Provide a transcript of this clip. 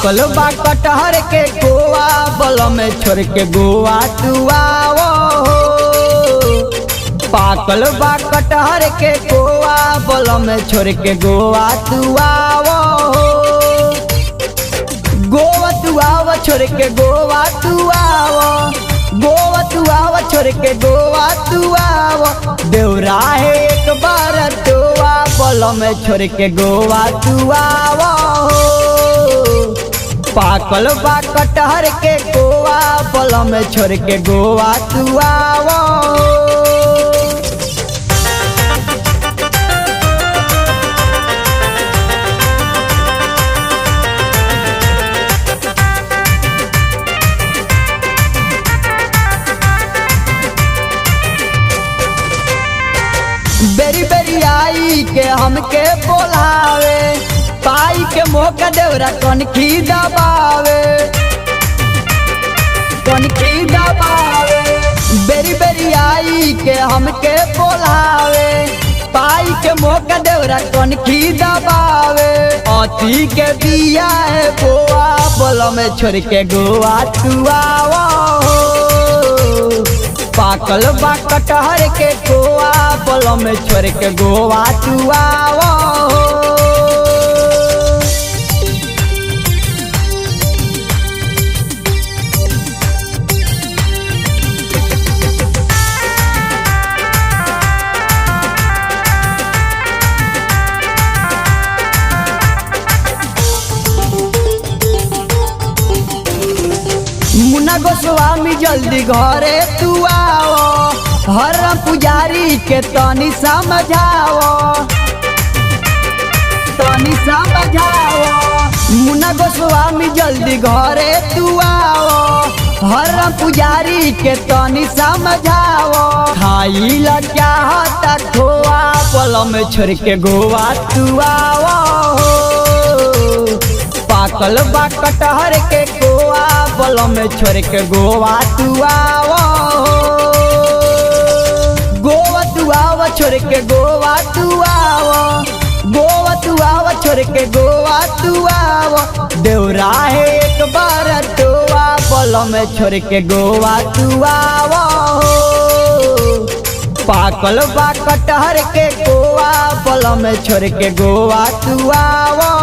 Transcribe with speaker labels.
Speaker 1: पाकल बा कटहर के गोवा बल में छोड़ के गोवा तू आवो। पाकल बा कटहर के गोवा बल में छोड़ के गोवा तू आवो। गोवा तू आवो छोड़ के गोवा तू आवो। गोवा तू आवो छोड़ के गोवा तू आवो। देवरा है एक बार टोवा बल में छोड़ के गोवा तू आवो। पाकल बा कटहर के गोवा बल में छोड़ के गोवा तू आवो। बेरी बेरी आई के हमके बोलावे। पाई के मौका देवरा कनखी दबावे। कनखी दबावे बेरी बेरी आई के हमके बोलावे। पाई के मौका देवरा कनखी दबावे। अति के बिया है गोवा बल में छोड़ के गोवा तू आवो। पाकल बा कटहर के गोवा बल में छोड़ के गोवा तू आवो। मुन्ना गोस्वामी जल्दी घरे तू आओ। हर पुजारी के तनी समझाओ। तनी समझाओ मुन्ना गोस्वामी जल्दी घरे तू आओ। हर पुजारी के तनी समझाओ। खाई ला चाहता खोआ बल में छोड़ के गोवा तू आओ। पाकल बा कटहर के गोवा बल में छोड़ के गोवा तू आवो। गोवा तू आवो छोड़ के गोवा तू आवो। गोवा तू आवो छोड़ के गोवा तू आवो। देवरा है एक बार टोवा बल में छोड़ के गोवा तू आवो। पाकल बा कटहर के गोवा बल में छोड़ के गोवा तू आवो।